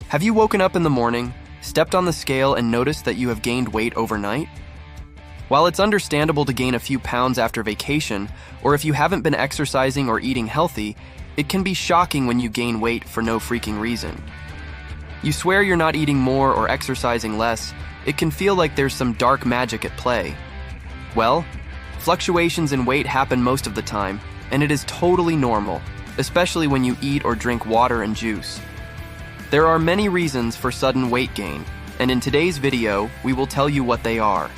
Have you woken up in the morning, stepped on the scale, and noticed that you have gained weight overnight? While it's understandable to gain a few pounds after vacation, or if you haven't been exercising or eating healthy, it can be shocking when you gain weight for no freaking reason. You swear you're not eating more or exercising less, it can feel like there's some dark magic at play. Well, fluctuations in weight happen most of the time, and it is totally normal, especially when you eat or drink water and juice. There are many reasons for sudden weight gain, and in today's video, we will tell you what they are.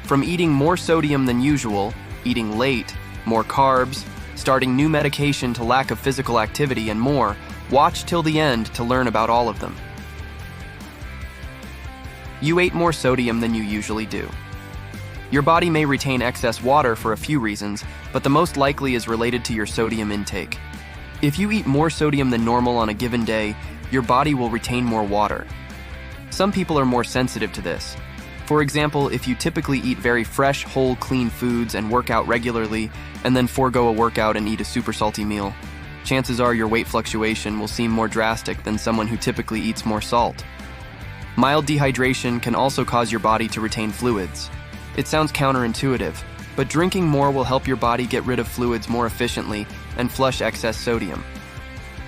From eating more sodium than usual, eating late, more carbs, starting new medication to lack of physical activity, and more, watch till the end to learn about all of them. You ate more sodium than you usually do. Your body may retain excess water for a few reasons, but the most likely is related to your sodium intake. If you eat more sodium than normal on a given day, your body will retain more water. Some people are more sensitive to this. For example, if you typically eat very fresh, whole, clean foods and work out regularly, and then forego a workout and eat a super salty meal, chances are your weight fluctuation will seem more drastic than someone who typically eats more salt. Mild dehydration can also cause your body to retain fluids. It sounds counterintuitive, but drinking more will help your body get rid of fluids more efficiently and flush excess sodium.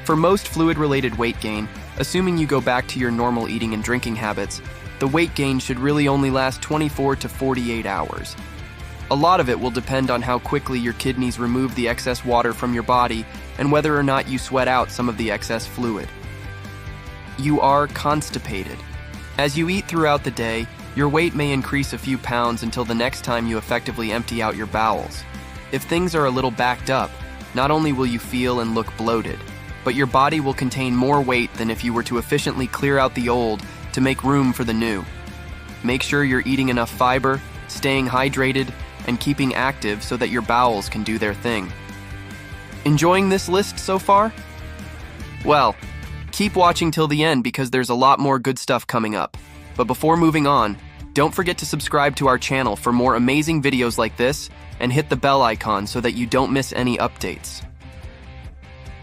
For most fluid-related weight gain, assuming you go back to your normal eating and drinking habits, the weight gain should really only last 24 to 48 hours. A lot of it will depend on how quickly your kidneys remove the excess water from your body and whether or not you sweat out some of the excess fluid. You are constipated. As you eat throughout the day, your weight may increase a few pounds until the next time you effectively empty out your bowels. If things are a little backed up, not only will you feel and look bloated, but your body will contain more weight than if you were to efficiently clear out the old to make room for the new. Make sure you're eating enough fiber, staying hydrated, and keeping active so that your bowels can do their thing. Enjoying this list so far? Well, keep watching till the end because there's a lot more good stuff coming up. But before moving on, don't forget to subscribe to our channel for more amazing videos like this and hit the bell icon so that you don't miss any updates.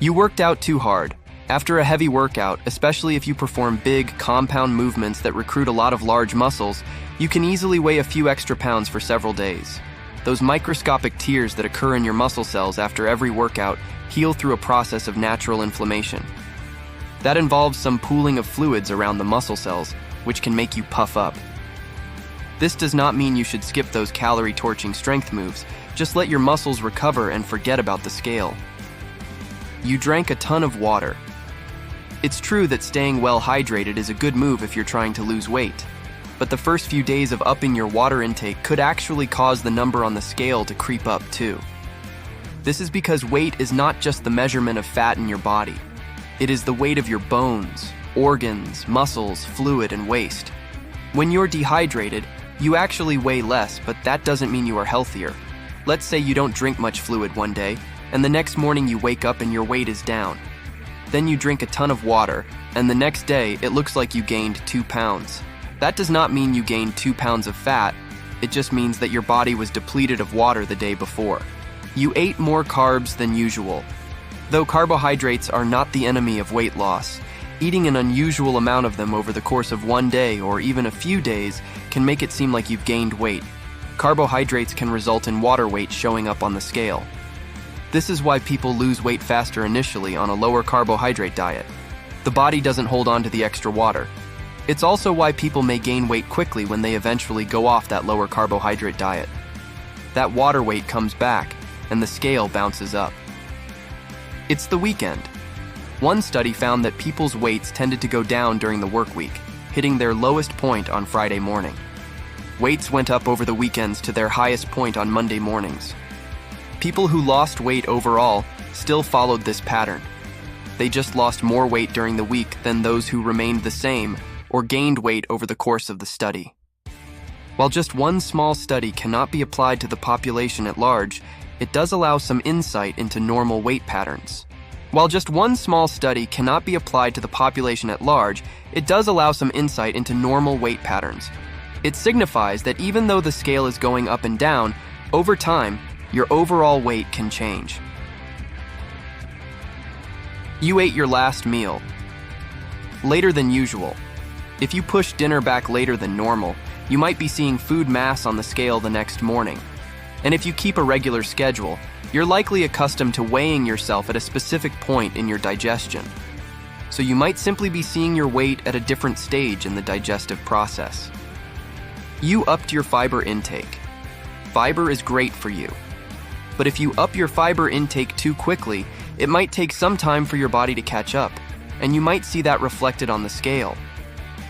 You worked out too hard. After a heavy workout, especially if you perform big, compound movements that recruit a lot of large muscles, you can easily weigh a few extra pounds for several days. Those microscopic tears that occur in your muscle cells after every workout heal through a process of natural inflammation. That involves some pooling of fluids around the muscle cells, which can make you puff up. This does not mean you should skip those calorie-torching strength moves. Just let your muscles recover and forget about the scale. You drank a ton of water. It's true that staying well hydrated is a good move if you're trying to lose weight, but the first few days of upping your water intake could actually cause the number on the scale to creep up too. This is because weight is not just the measurement of fat in your body. It is the weight of your bones, organs, muscles, fluid, and waste. When you're dehydrated, you actually weigh less, but that doesn't mean you are healthier. Let's say you don't drink much fluid one day, and the next morning you wake up and your weight is down. Then you drink a ton of water, and the next day it looks like you gained 2 pounds. That does not mean you gained 2 pounds of fat, it just means that your body was depleted of water the day before. You ate more carbs than usual. Though carbohydrates are not the enemy of weight loss, eating an unusual amount of them over the course of one day or even a few days can make it seem like you've gained weight. Carbohydrates can result in water weight showing up on the scale. This is why people lose weight faster initially on a lower carbohydrate diet. The body doesn't hold on to the extra water. It's also why people may gain weight quickly when they eventually go off that lower carbohydrate diet. That water weight comes back, and the scale bounces up. It's the weekend. One study found that people's weights tended to go down during the work week, hitting their lowest point on Friday morning. Weights went up over the weekends to their highest point on Monday mornings. People who lost weight overall still followed this pattern. They just lost more weight during the week than those who remained the same or gained weight over the course of the study. While just one small study cannot be applied to the population at large, it does allow some insight into normal weight patterns. While just one small study cannot be applied to the population at large, it does allow some insight into normal weight patterns. It signifies that even though the scale is going up and down, over time, your overall weight can change. You ate your last meal. Later than usual. If you push dinner back later than normal, you might be seeing food mass on the scale the next morning. And if you keep a regular schedule, you're likely accustomed to weighing yourself at a specific point in your digestion. So you might simply be seeing your weight at a different stage in the digestive process. You upped your fiber intake. Fiber is great for you. But if you up your fiber intake too quickly, it might take some time for your body to catch up, and you might see that reflected on the scale.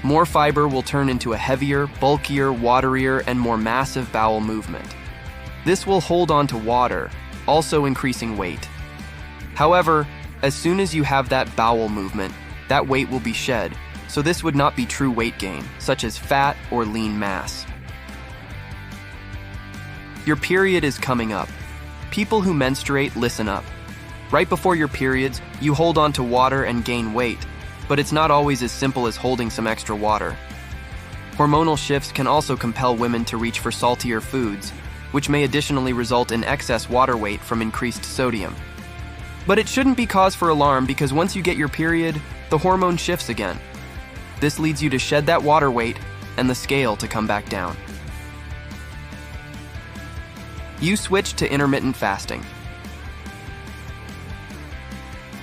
More fiber will turn into a heavier, bulkier, waterier, and more massive bowel movement. This will hold on to water, also increasing weight. However, as soon as you have that bowel movement, that weight will be shed, so this would not be true weight gain, such as fat or lean mass. Your period is coming up. People who menstruate, listen up. Right before your periods, you hold on to water and gain weight, but it's not always as simple as holding some extra water. Hormonal shifts can also compel women to reach for saltier foods, which may additionally result in excess water weight from increased sodium. But it shouldn't be cause for alarm because once you get your period, the hormone shifts again. This leads you to shed that water weight and the scale to come back down. You switch to intermittent fasting.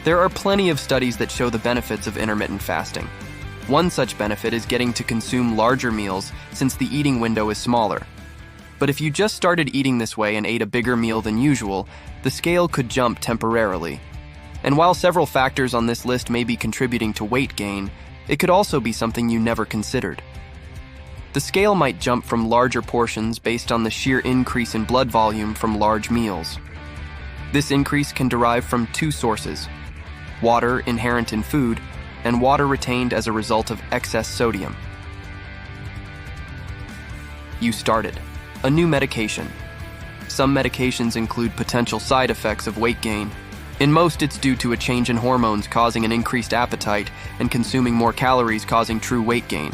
There are plenty of studies that show the benefits of intermittent fasting. One such benefit is getting to consume larger meals since the eating window is smaller. But if you just started eating this way and ate a bigger meal than usual, the scale could jump temporarily. And while several factors on this list may be contributing to weight gain, it could also be something you never considered. The scale might jump from larger portions based on the sheer increase in blood volume from large meals. This increase can derive from two sources: water inherent in food and water retained as a result of excess sodium. You started a new medication. Some medications include potential side effects of weight gain. In most, it's due to a change in hormones causing an increased appetite and consuming more calories causing true weight gain.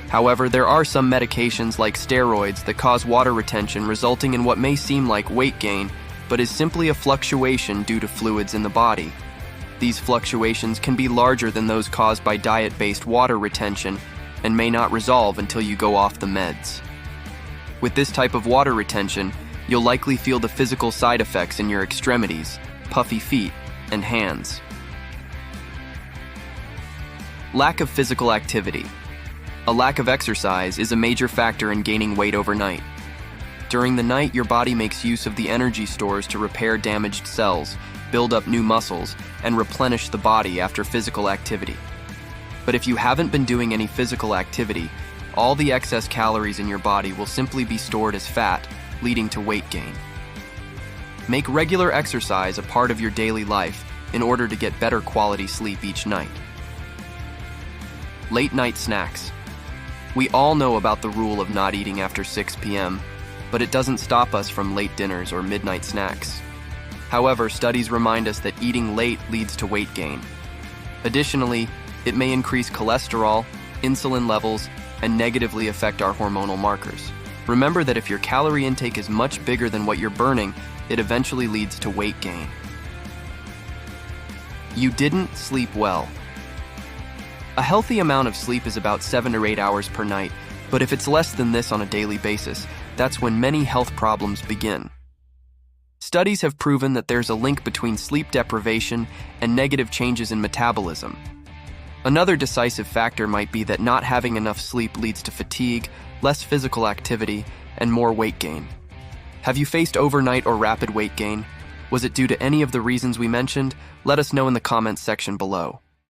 However, there are some medications like steroids that cause water retention, resulting in what may seem like weight gain, but is simply a fluctuation due to fluids in the body. These fluctuations can be larger than those caused by diet-based water retention and may not resolve until you go off the meds. With this type of water retention, you'll likely feel the physical side effects in your extremities, puffy feet, and hands. Lack of physical activity. A lack of exercise is a major factor in gaining weight overnight. During the night, your body makes use of the energy stores to repair damaged cells, build up new muscles, and replenish the body after physical activity. But if you haven't been doing any physical activity, all the excess calories in your body will simply be stored as fat, leading to weight gain. Make regular exercise a part of your daily life in order to get better quality sleep each night. Late night snacks. We all know about the rule of not eating after 6 p.m., but it doesn't stop us from late dinners or midnight snacks. However, studies remind us that eating late leads to weight gain. Additionally, it may increase cholesterol, insulin levels, and negatively affect our hormonal markers. Remember that if your calorie intake is much bigger than what you're burning, it eventually leads to weight gain. You didn't sleep well. A healthy amount of sleep is about 7 or 8 hours per night, but if it's less than this on a daily basis, that's when many health problems begin. Studies have proven that there's a link between sleep deprivation and negative changes in metabolism. Another decisive factor might be that not having enough sleep leads to fatigue, less physical activity, and more weight gain. Have you faced overnight or rapid weight gain? Was it due to any of the reasons we mentioned? Let us know in the comments section below.